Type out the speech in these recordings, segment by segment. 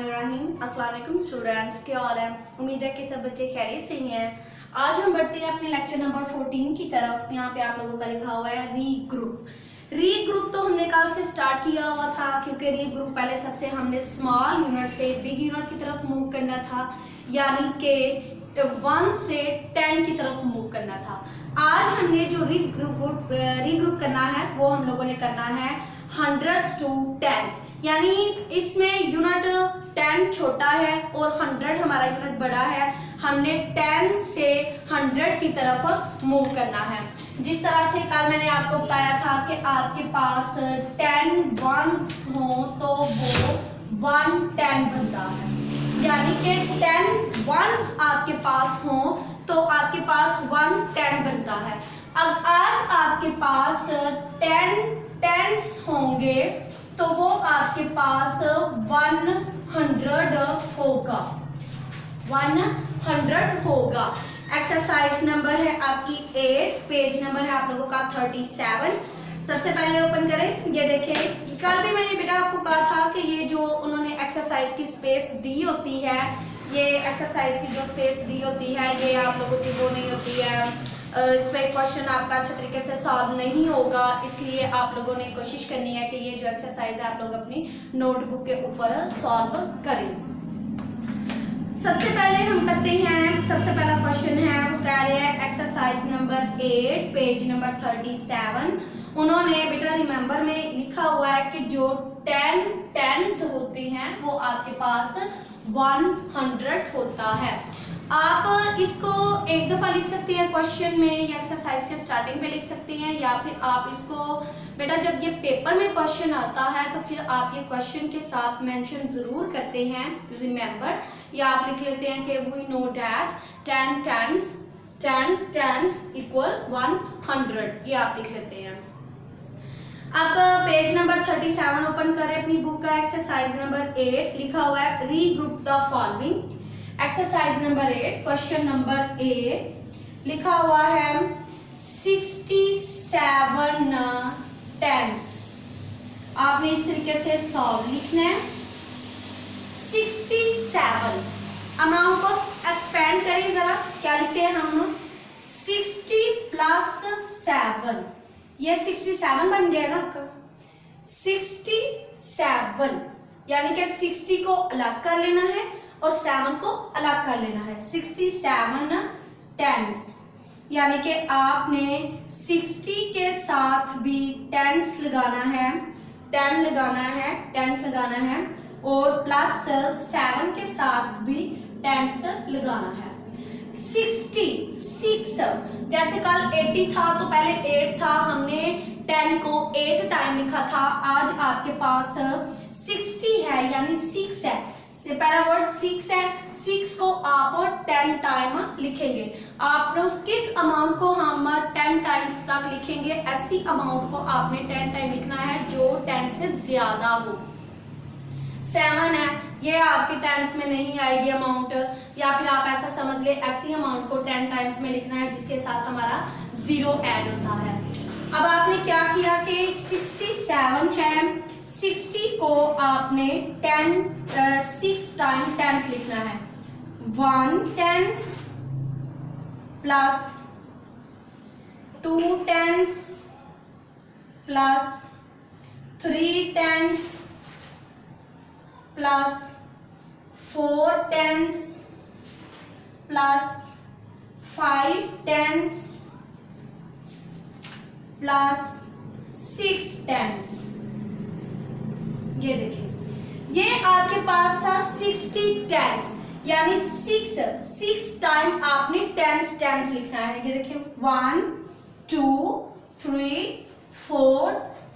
बिस्मिल्लाहिर्रहमानिर्रहीम। अस्सलाम वालेकुम स्टूडेंट्स, क्या हाल है? उम्मीद है कि सब बच्चे खैरियत से ही हैं। आज हम बढ़ते हैं अपने लेक्चर नंबर 14 की तरफ। यहाँ पे आप लोगों का लिखा हुआ है री ग्रुप तो हमने कल से स्टार्ट किया हुआ था, क्योंकि री ग्रुप पहले सबसे हमने स्मॉल यूनिट से बिग यूनिट की तरफ मूव करना था, यानी कि 1 से 10 की तरफ मूव करना था। आज हमने जो री ग्रुप करना है वो हम लोगों ने करना है 100s to 10s, यानी इसमें यूनिट 10 छोटा है और 100 हमारा यूनिट बड़ा है। हमने 10 से 100 की तरफ मूव करना है। जिस तरह से कल मैंने आपको बताया था कि आपके पास 10 वंस हो तो वो 110 बनता है, यानी कि 10 वंस आपके पास हो तो आपके पास 110 बनता है। अब आज आपके पास 10 टेंस होंगे तो वो आपके पास 100 होगा, 100 होगा। एक्सरसाइज नंबर है आपकी 8, पेज नंबर है आप लोगों का 37। सबसे पहले ओपन करें, ये देखें। कल भी मैंने बेटा आपको कहा था कि ये जो उन्होंने एक्सरसाइज की स्पेस दी होती है, ये एक्सरसाइज की जो स्पेस दी होती है ये आप लोगों की वो नहीं होती है, इस पर क्वेश्चन आपका अच्छे तरीके से सॉल्व नहीं होगा, इसलिए आप लोगों ने कोशिश करनी है कि ये जो एक्सरसाइज है आप लोग अपनी नोटबुक के ऊपर सॉल्व करें। सबसे पहले हम करते हैं, सबसे पहला क्वेश्चन है वो कह रहे हैं एक्सरसाइज नंबर 8, पेज नंबर 37। उन्होंने बेटा रिमेंबर में लिखा हुआ है कि जो 10 टेंस होते हैं वो आपके पास 100 होता है। आप इसको एक दफ़ा लिख सकते हैं क्वेश्चन में या एक्सरसाइज के स्टार्टिंग पे लिख सकते हैं, या फिर आप इसको बेटा जब ये पेपर में क्वेश्चन आता है तो फिर आप ये क्वेश्चन के साथ मेंशन ज़रूर करते हैं रिमेंबर, या आप लिख लेते हैं कि we know that 10 tens equal 100, ये आप लिख लेते हैं। अब पेज नंबर 37 ओपन करें अपनी बुक का। एक्सरसाइज नंबर 8 लिखा हुआ है री group the following. Exercise number 8 question number A लिखा हुआ है 67 टेंस। आपने इस तरीके से सॉल्व लिखना है। 67 अमाउंट को एक्सपेंड करें जरा, क्या लिखते हैं हम 60 प्लस 7, ये 67 बन गया ना आपका 67, यानी कि 60 को अलग कर लेना है और 7 को अलग कर लेना है। 67 टेंस, यानी कि आपने 60 के साथ भी टेंस लगाना है, 10 लगाना है, टेंस लगाना है, और प्लस 7 के साथ भी टेंस लगाना है। 66 जैसे कल 80 था तो पहले 8 था, हमने 10 को 8 टाइम लिखा था। आज आपके पास 60 है, यानी 6 है, से पहला वर्ड 6 है, 6 को आप 10 टाइम लिखेंगे। आपने उस किस अमाउंट को हम 10 टाइम्स तक लिखेंगे, ऐसी अमाउंट को आपने 10 टाइम लिखना है जो 10 से ज्यादा हो। 7 है, ये आपके टेंस में नहीं आएगी अमाउंट, या फिर आप ऐसा समझ ले ऐसी अमाउंट को 10 टाइम्स में लिखना है जिसके साथ हमारा 0 ऐड होता है। अब आपने क्या किया कि 67 है, 60 को आपने 6 टाइम टेंस लिखना है। 1 tens plus 2 tens plus 3 tens plus 4 tens plus 5 tens plus 6 tens. ये देखिए, ये आपके पास था 60 टेंस, यानी 6 टाइम आपने टेंस लिखना है। ये देखिए 1 2 3 4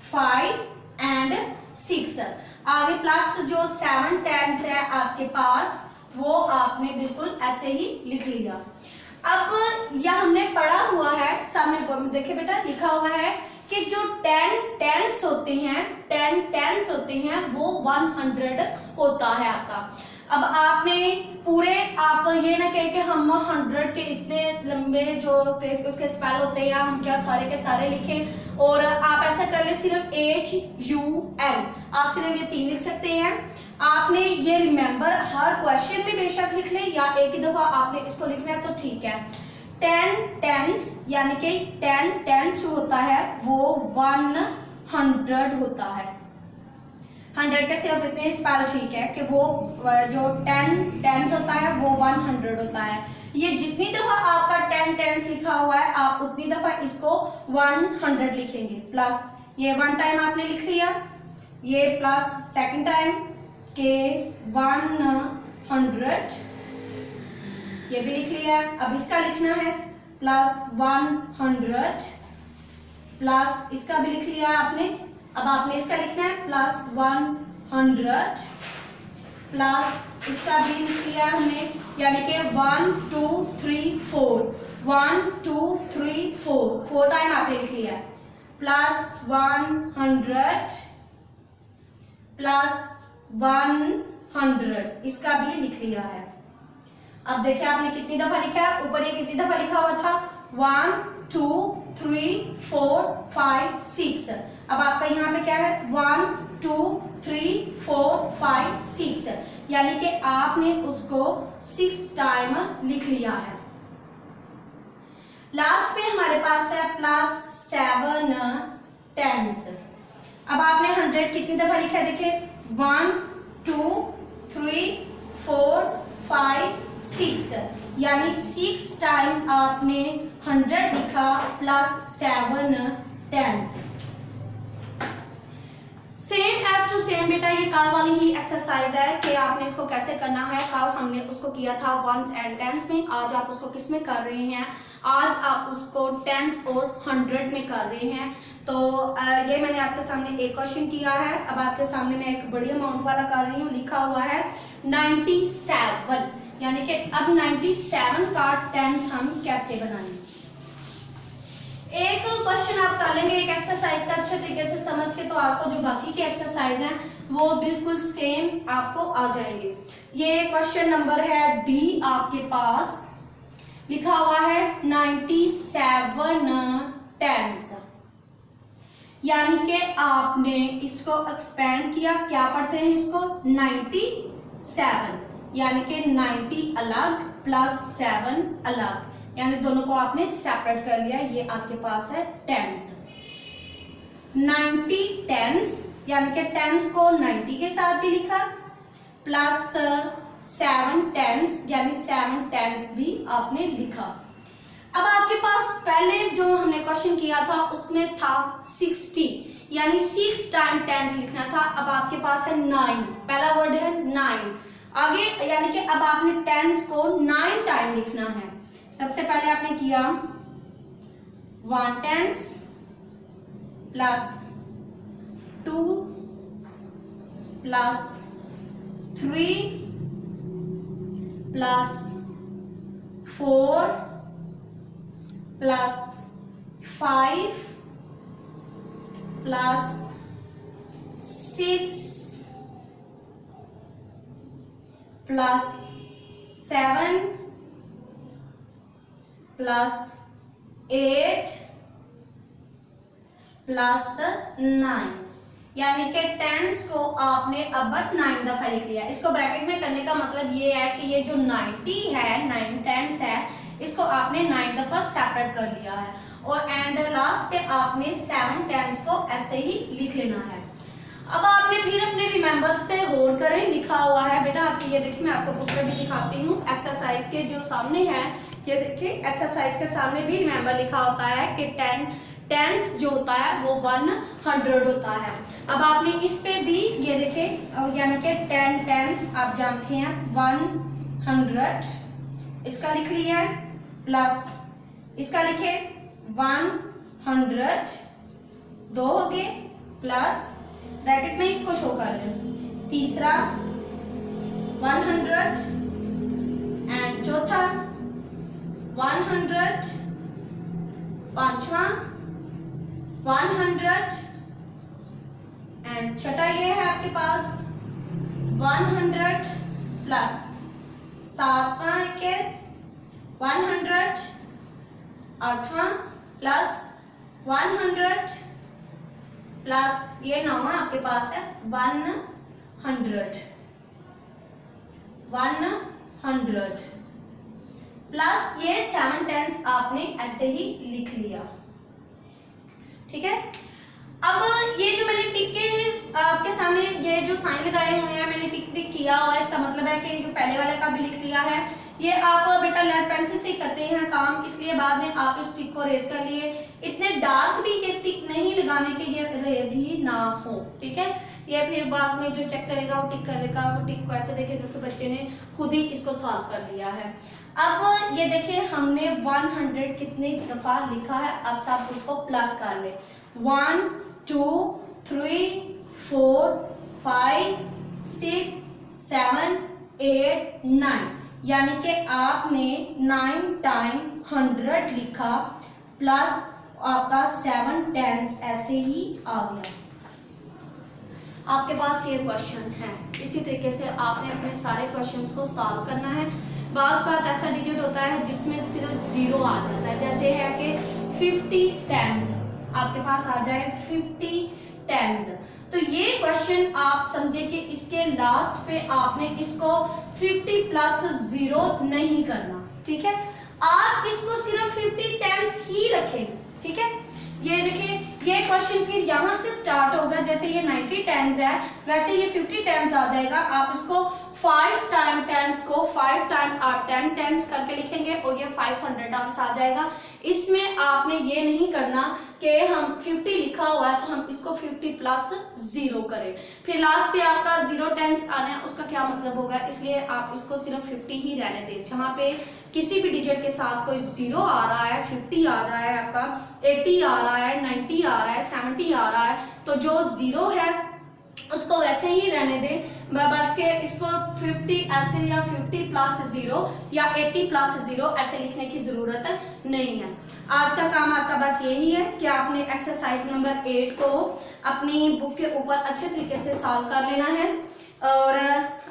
5 एंड 6। आगे प्लस जो 7 टेंस है आपके पास वो आपने बिल्कुल ऐसे ही लिख लिया। अब यह हमने पढ़ा हुआ है, सामने देखिए बेटा लिखा हुआ है कि जो 10 टेंस होते हैं वो 100 होता है आपका। अब आपने पूरे, आप ये ना कहे कि हम 100 के इतने लंबे जो उसके स्पेल होते हैं हम क्या सारे के सारे लिखें, और आप ऐसा कर ले सिर्फ HUL, आप सिर्फ ये 3 लिख सकते हैं। आपने ये रिमेंबर हर क्वेश्चन में बेशक लिख ले या एक ही दफा आपने इसको लिखना है तो ठीक है। 10 टेंस यानी कि 10 टेंस जो होता है वो 100 होता है। 100 के सिर्फ इतने स्पेल ठीक है कि वो जो 10 टेंस होता है वो 100 होता है। ये जितनी दफा आपका 10 टेंस लिखा हुआ है आप उतनी दफा इसको 100 लिखेंगे। प्लस ये 1 टाइम आपने लिख लिया, ये प्लस सेकंड टाइम के 100 ये भी लिख लिया। अब इसका लिखना है प्लस 100 प्लस इसका भी लिख लिया आपने। अब आपने इसका लिखना है प्लस 100 प्लस इसका भी लिख लिया हमने, यानी कि 1 2 3 4 1 2 3 4 टाइम आपने लिख लिया। प्लस 100 प्लस 100 इसका भी लिख लिया है। अब देखिए आपने कितनी दफा लिखा है, ऊपर ये कितनी दफा लिखा हुआ था 1 2 3 4 5 6। अब आपका यहाँ पे क्या है 1 2 3 4 5 6, यानी कि आपने उसको 6 टाइम लिख लिया है। लास्ट पे हमारे पास है प्लस 7 टेंस। अब आपने 100 कितनी दफा लिखा है देखिए 1 2 3 4 5 6, यानी 6 टाइम आपने 100 लिखा plus 7 tens. Same as to same बेटा ये कल वाली ही एक्सरसाइज है कि आपने इसको कैसे करना है। कल हमने उसको किया था वंस एंड टेंस में, आज आप उसको किस में कर रहे हैं, आज आप उसको टेंस और 100 में कर रहे हैं। तो ये मैंने आपके सामने एक क्वेश्चन किया है, अब आपके सामने मैं एक बड़ी अमाउंट वाला कर रही हूँ। लिखा हुआ है 97, यानी कि अब 97 का टेंस हम कैसे बनाएंगे। एक क्वेश्चन आप कर लेंगे एक एक्सरसाइज का अच्छे तरीके से समझ के, तो आपको जो बाकी की एक्सरसाइज हैं वो बिल्कुल सेम आपको आ जाएंगे। ये क्वेश्चन नंबर है डी, आपके पास लिखा हुआ है 97 टेंस, यानी कि आपने इसको एक्सपेंड किया। क्या पढ़ते हैं इसको 97, यानी कि 90 अलग प्लस 7 अलग, यानी दोनों को आपने सेपरेट कर लिया। ये आपके पास है टेंस 90 टेंस, यानी कि टेंस को 90 के साथ भी लिखा प्लस 7 टेंस, यानी 7 टेंस भी आपने लिखा। अब आपके पास पहले जो हमने क्वेश्चन किया था उसमें था 60, यानी 6 टाइम टेंस लिखना था। अब आपके पास है 9, पहला वर्ड है 9 आगे, यानी कि अब आपने टेंस को 9 टाइम लिखना है। सबसे पहले आपने किया 1 tens plus 2 plus 3 plus 4 plus 5 plus 6 plus 7 plus 8 plus 9, यानी कि टेंस को आपने अब 9 दफा लिख लिया। इसको ब्रैकेट में करने का मतलब ये है कि ये जो 90 है 9 टेंस है, इसको आपने 9 दफा सेपरेट कर लिया है और एंड लास्ट पे आपने 7 टेंस को ऐसे ही लिख लेना है। अब आपने फिर अपने रिमेंबर्स पे गौर करें, लिखा हुआ है बेटा आपकी, ये देखिए मैं आपको बुक पे भी दिखाती हूँ। एक्सरसाइज के जो सामने है ये देखिए, एक्सरसाइज के सामने भी रिमेंबर लिखा होता है कि 10 टेंस जो होता है वो 100 होता है। अब आपने इस पे भी ये देखे, यानी कि 10 टेंस आप जानते हैं 100, इसका लिख लिया है प्लस इसका लिखे 100, 2 हो गए प्लस ब्रैकेट में इसको शो कर लें, तीसरा 100 एंड चौथा 100, पांचवा 100 एंड छठा ये है आपके पास 100 प्लस 7वां के 100, 8वां प्लस 100 प्लस ये 9वां आपके पास है 100। 100 प्लस ये 7 टेंस आपने ऐसे ही लिख लिया। ठीक है, अब ये जो मैंने टिक के आपके सामने ये जो साइन लगाए हुए हैं, मैंने टिक टिक किया हुआ है, इसका मतलब है कि जो पहले वाले का भी लिख लिया है। ये आप बेटा लेड पेंसिल से करते हैं काम, इसलिए बाद में आप इस टिक को रेज कर लिए। इतने डार्क भी ये टिक नहीं लगाने के, ये रेज ही ना हो। ठीक है, ये फिर बाद में जो चेक करेगा वो टिक करेगा, वो टिक को ऐसे देखेगा कि बच्चे ने खुद ही इसको सॉल्व कर लिया है। अब ये देखिए हमने 100 कितनी दफा लिखा है, अब सब उसको प्लस कर ले। 1 2 3 4 5 6 7 8 9, यानी कि आपने 9 टाइम 100 लिखा प्लस आपका 7 टेंस ऐसे ही आ गया। आपके पास ये क्वेश्चन है, इसी तरीके से आपने अपने सारे क्वेश्चंस को सॉल्व करना है। बाज़ का ऐसा डिजिट होता है जिसमें सिर्फ 0 आ जाता है, जैसे है कि 50 टेंस आपके पास आ जाए 50 टेंस, तो ये क्वेश्चन आप समझे कि इसके लास्ट पे आपने इसको 50 प्लस 0 नहीं करना। ठीक है, आप इसको सिर्फ 50 टेंस ही रखें। ठीक है, ये देखिए ये क्वेश्चन फिर यहाँ से स्टार्ट होगा, जैसे ये 90 टेंस है वैसे ये 50 टेंस आ जाएगा। आप इसको 5 टाइम टेंस को 5 टाइम 10 टेंस करके लिखेंगे और ये 500 टाइम्स आ जाएगा। इसमें आपने ये नहीं करना कि हम 50 लिखा हुआ है तो हम इसको 50 प्लस 0 करें, फिर लास्ट पे आपका 0 टेंस आना है, उसका क्या मतलब होगा। इसलिए आप इसको सिर्फ 50 ही रहने दें। जहाँ पे किसी भी डिजिट के साथ कोई 0 आ रहा है, 50 आ रहा है, आपका 80 आ रहा है, 90 आ रहा है, 70 आ रहा है, तो जो 0 है उसको वैसे ही रहने दें। बस ये इसको 50 ऐसे या 50 प्लस 0 या 80 प्लस 0 ऐसे लिखने की ज़रूरत नहीं है। आज का काम आपका बस यही है कि आपने एक्सरसाइज नंबर 8 को अपनी बुक के ऊपर अच्छे तरीके से सॉल्व कर लेना है और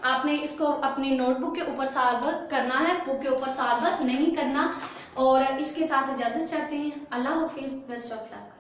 आपने इसको अपनी नोटबुक के ऊपर सॉल्व करना है, बुक के ऊपर सॉल्व नहीं करना। और इसके साथ इजाज़त चाहते हैं। अल्लाह हाफिज़, बेस्ट ऑफ लक।